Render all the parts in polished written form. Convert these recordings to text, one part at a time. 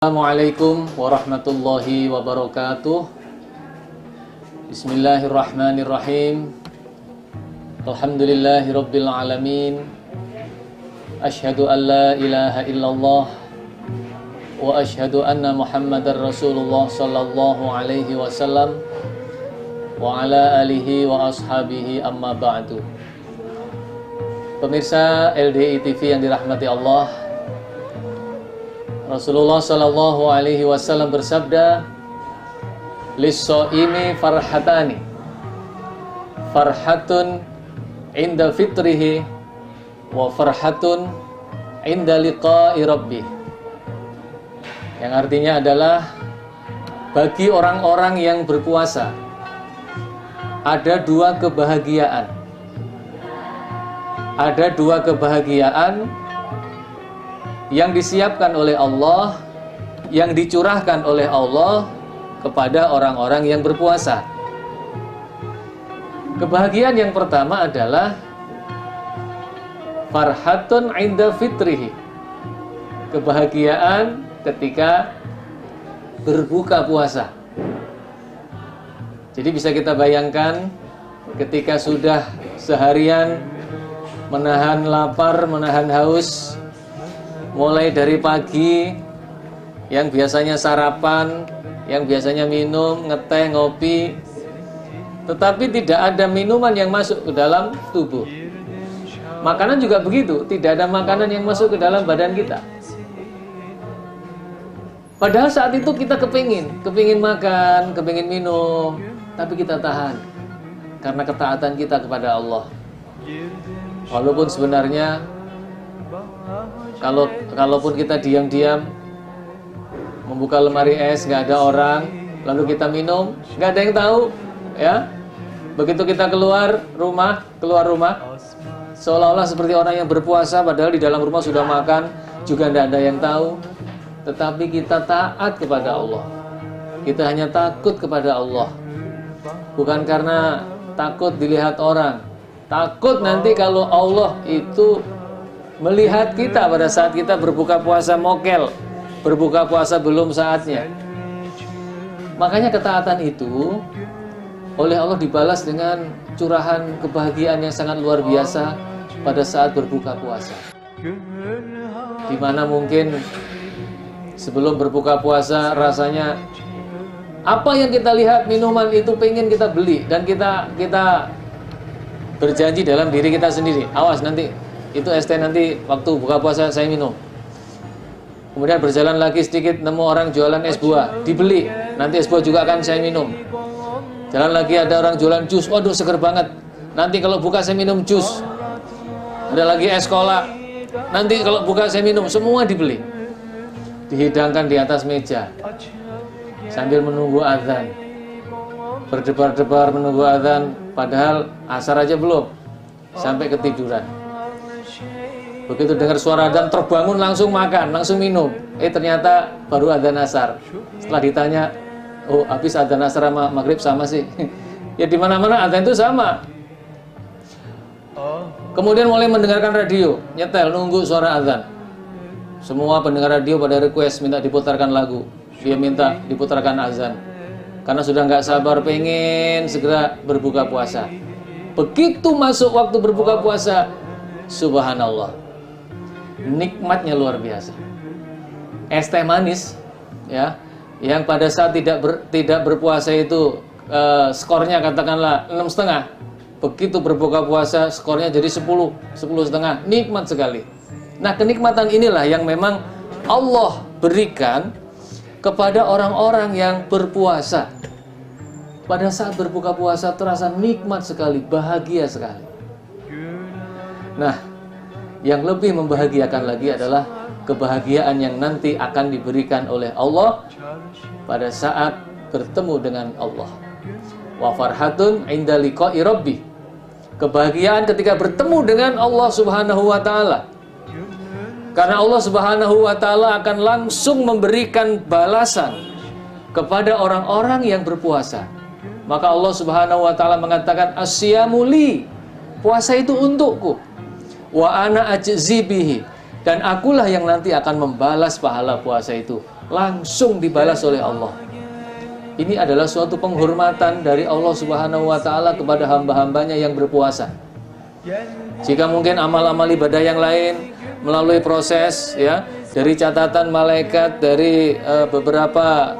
Assalamualaikum warahmatullahi wabarakatuh. Bismillahirrahmanirrahim. Alhamdulillahirabbil alamin. Asyhadu an la ilaha illallah wa asyhadu anna Muhammadar Rasulullah sallallahu alaihi wasallam wa ala alihi wa ashabihi amma ba'du. Pemirsa LDI TV yang dirahmati Allah, Rasulullah Sallallahu Alaihi Wasallam bersabda, "Lis-shaimi farhatani, farhatun inda fitrihi, wa farhatun inda liqa'i rabbih." Yang artinya adalah bagi orang-orang yang berpuasa ada dua kebahagiaan. Ada dua kebahagiaan yang disiapkan oleh Allah, yang dicurahkan oleh Allah kepada orang-orang yang berpuasa. Kebahagiaan yang pertama adalah farhatun inda fitrihi, kebahagiaan ketika berbuka puasa. Jadi bisa kita bayangkan ketika sudah seharian menahan lapar, menahan haus, mulai dari pagi yang biasanya sarapan, yang biasanya minum, ngeteh, ngopi, tetapi tidak ada minuman yang masuk ke dalam tubuh. Makanan juga begitu, tidak ada makanan yang masuk ke dalam badan kita. Padahal saat itu kita kepingin makan, kepingin minum, tapi kita tahan karena ketaatan kita kepada Allah. Walaupun sebenarnya kalaupun kita diam-diam membuka lemari es, nggak ada orang, lalu kita minum, nggak ada yang tahu, ya. Begitu kita keluar rumah, seolah-olah seperti orang yang berpuasa, padahal di dalam rumah sudah makan, juga nggak ada yang tahu. Tetapi kita taat kepada Allah. Kita hanya takut kepada Allah, bukan karena takut dilihat orang, takut nanti kalau Allah itu melihat kita pada saat kita berbuka puasa mokel, berbuka puasa belum saatnya. Makanya ketaatan itu oleh Allah dibalas dengan curahan kebahagiaan yang sangat luar biasa pada saat berbuka puasa. Dimana mungkin sebelum berbuka puasa rasanya apa yang kita lihat, minuman itu pengen kita beli, dan kita berjanji dalam diri kita sendiri, awas nanti itu es teh nanti waktu buka puasa saya minum. Kemudian berjalan lagi sedikit, nemu orang jualan es buah, dibeli, nanti es buah juga akan saya minum. Jalan lagi ada orang jualan jus, waduh seger banget, nanti kalau buka saya minum jus. Ada lagi es kolak, nanti kalau buka saya minum. Semua dibeli, dihidangkan di atas meja sambil menunggu azan, berdebar-debar menunggu azan, padahal asar aja belum, sampai ketiduran. Begitu dengar suara adzan terbangun, langsung makan, langsung minum. Ternyata baru adzan asar. Setelah ditanya, oh habis adzan asar sama maghrib sama sih. Ya di mana-mana adzan itu sama. Kemudian mulai mendengarkan radio, nyetel nunggu suara adzan. Semua pendengar radio pada request minta diputarkan lagu. Dia minta diputarkan azan karena sudah nggak sabar pengen segera berbuka puasa. Begitu masuk waktu berbuka puasa, subhanallah, nikmatnya luar biasa. Es teh manis, ya, yang pada saat tidak berpuasa itu skornya katakanlah 6,5. Begitu berbuka puasa skornya jadi 10,5. Nikmat sekali. Nah, kenikmatan inilah yang memang Allah berikan kepada orang-orang yang berpuasa. Pada saat berbuka puasa terasa nikmat sekali, bahagia sekali. Nah, yang lebih membahagiakan lagi adalah kebahagiaan yang nanti akan diberikan oleh Allah pada saat bertemu dengan Allah. Wa farhatun inda liqa'i rabbih, kebahagiaan ketika bertemu dengan Allah Subhanahu wa taala. Karena Allah Subhanahu wa taala akan langsung memberikan balasan kepada orang-orang yang berpuasa. Maka Allah Subhanahu wa taala mengatakan, "As-siyamu li", puasa itu untukku. "Wa ana ajzi bihi", dan akulah yang nanti akan membalas pahala puasa itu langsung dibalas oleh Allah. Ini adalah suatu penghormatan dari Allah Subhanahu wa Ta'ala kepada hamba-hambanya yang berpuasa. Jika mungkin amal-amal ibadah yang lain melalui proses ya dari catatan malaikat, dari beberapa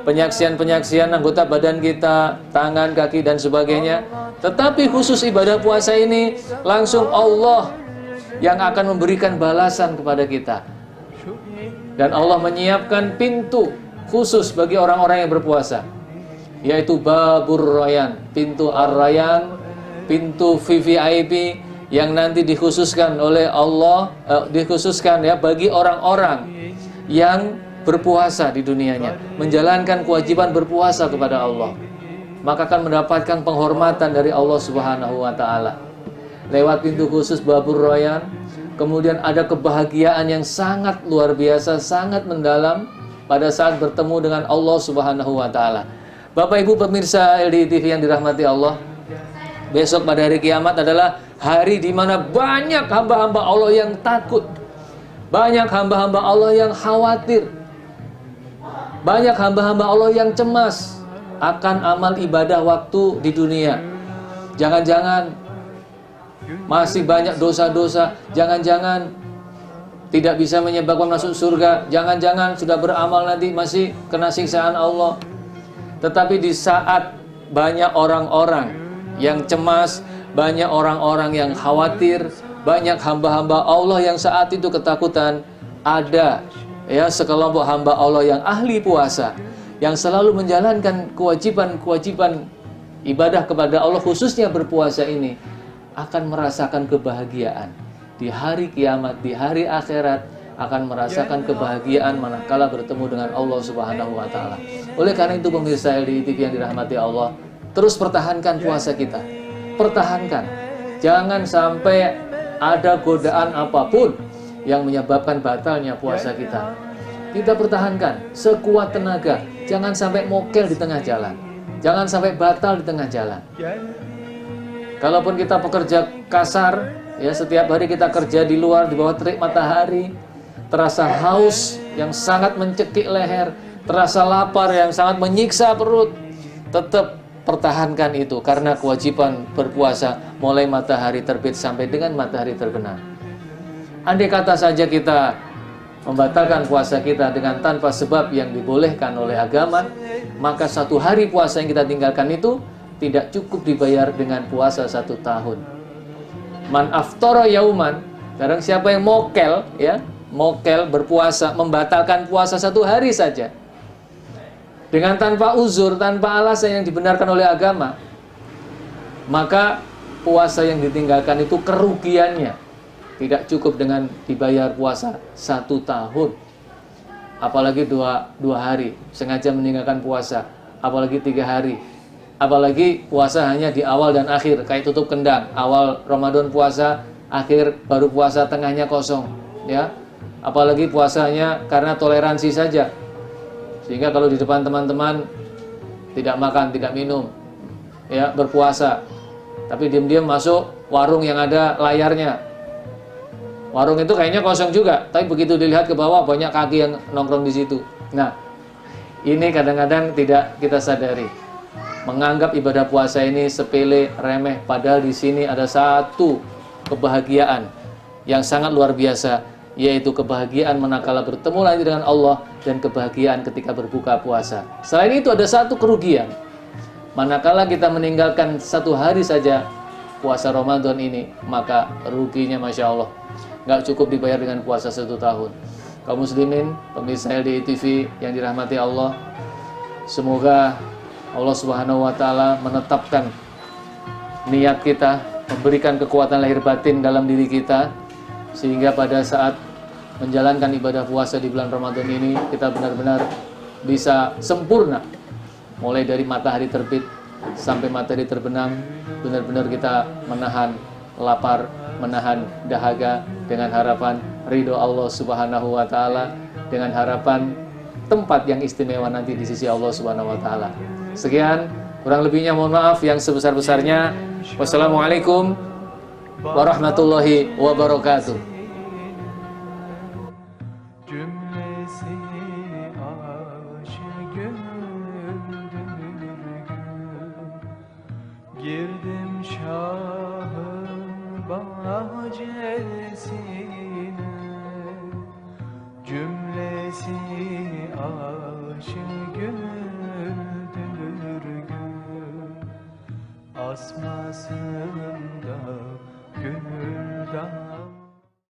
penyaksian-penyaksian anggota badan kita, tangan, kaki dan sebagainya, tetapi khusus ibadah puasa ini langsung Allah yang akan memberikan balasan kepada kita. Dan Allah menyiapkan pintu khusus bagi orang-orang yang berpuasa, yaitu Babur Rayyan, pintu Ar-Rayyan, pintu VVIP yang nanti dikhususkan oleh Allah, dikhususkan ya bagi orang-orang yang berpuasa di dunianya, menjalankan kewajiban berpuasa kepada Allah, maka akan mendapatkan penghormatan dari Allah Subhanahu wa Ta'ala lewat pintu khusus Babur Rayyan. Kemudian ada kebahagiaan yang sangat luar biasa, sangat mendalam pada saat bertemu dengan Allah Subhanahu wa Ta'ala. Bapak Ibu pemirsa LDI TV yang dirahmati Allah, besok pada hari kiamat adalah hari di mana banyak hamba-hamba Allah yang takut, banyak hamba-hamba Allah yang khawatir, banyak hamba-hamba Allah yang cemas akan amal ibadah waktu di dunia. Jangan-jangan masih banyak dosa-dosa, jangan-jangan tidak bisa menyebabkan masuk surga, jangan-jangan sudah beramal nanti masih kena siksaan Allah. Tetapi di saat banyak orang-orang yang cemas, banyak orang-orang yang khawatir, banyak hamba-hamba Allah yang saat itu ketakutan, ada ya sekelompok hamba Allah yang ahli puasa, yang selalu menjalankan kewajiban-kewajiban ibadah kepada Allah, khususnya berpuasa ini, akan merasakan kebahagiaan di hari kiamat, di hari akhirat, akan merasakan kebahagiaan manakala bertemu dengan Allah Subhanahu wa Ta'ala. Oleh karena itu pemirsa LDI TV yang dirahmati Allah, terus pertahankan puasa kita, pertahankan, jangan sampai ada godaan apapun yang menyebabkan batalnya puasa kita. Kita pertahankan sekuat tenaga, jangan sampai mokel di tengah jalan, jangan sampai batal di tengah jalan. Kalaupun kita pekerja kasar, ya setiap hari kita kerja di luar di bawah terik matahari, terasa haus yang sangat mencekik leher, terasa lapar yang sangat menyiksa perut, tetap pertahankan itu, karena kewajiban berpuasa mulai matahari terbit sampai dengan matahari terbenam. Andai kata saja kita membatalkan puasa kita dengan tanpa sebab yang dibolehkan oleh agama, maka satu hari puasa yang kita tinggalkan itu tidak cukup dibayar dengan puasa 1 tahun. Man aftara yauman, barang siapa yang mokel, ya, mokel berpuasa, membatalkan puasa 1 hari saja dengan tanpa uzur, tanpa alasan yang dibenarkan oleh agama, maka puasa yang ditinggalkan itu kerugiannya tidak cukup dengan dibayar puasa 1 tahun. Apalagi dua hari sengaja meninggalkan puasa, apalagi 3 hari, apalagi puasa hanya di awal dan akhir, kayak tutup kendang, awal Ramadan puasa, akhir baru puasa, tengahnya kosong, ya. Apalagi puasanya karena toleransi saja, sehingga kalau di depan teman-teman tidak makan, tidak minum, ya, berpuasa, tapi diam-diam masuk warung yang ada layarnya. Warung itu kayaknya kosong juga, tapi begitu dilihat ke bawah banyak kaki yang nongkrong di situ. Nah, ini kadang-kadang tidak kita sadari. Menganggap ibadah puasa ini sepele, remeh, padahal di sini ada satu kebahagiaan yang sangat luar biasa, yaitu kebahagiaan manakala bertemu lagi dengan Allah dan kebahagiaan ketika berbuka puasa. Selain itu ada satu kerugian, manakala kita meninggalkan 1 hari saja puasa Ramadan ini, maka ruginya Masya Allah, nggak cukup dibayar dengan puasa 1 tahun. Kaum muslimin, pemirsa LDI TV yang dirahmati Allah, semoga Allah Subhanahu wa Ta'ala menetapkan niat kita, memberikan kekuatan lahir batin dalam diri kita, sehingga pada saat menjalankan ibadah puasa di bulan Ramadan ini kita benar-benar bisa sempurna, mulai dari matahari terbit sampai matahari terbenam. Benar-benar kita menahan lapar, menahan dahaga dengan harapan ridho Allah Subhanahu wa Ta'ala, dengan harapan tempat yang istimewa nanti di sisi Allah Subhanahu wa Ta'ala. Sekian, kurang lebihnya mohon maaf yang sebesar-besarnya. Wassalamualaikum warahmatullahi wabarakatuh. Girdim Şah'ın bahçesine, cümlesi aşık güldür gül. Asmasında gül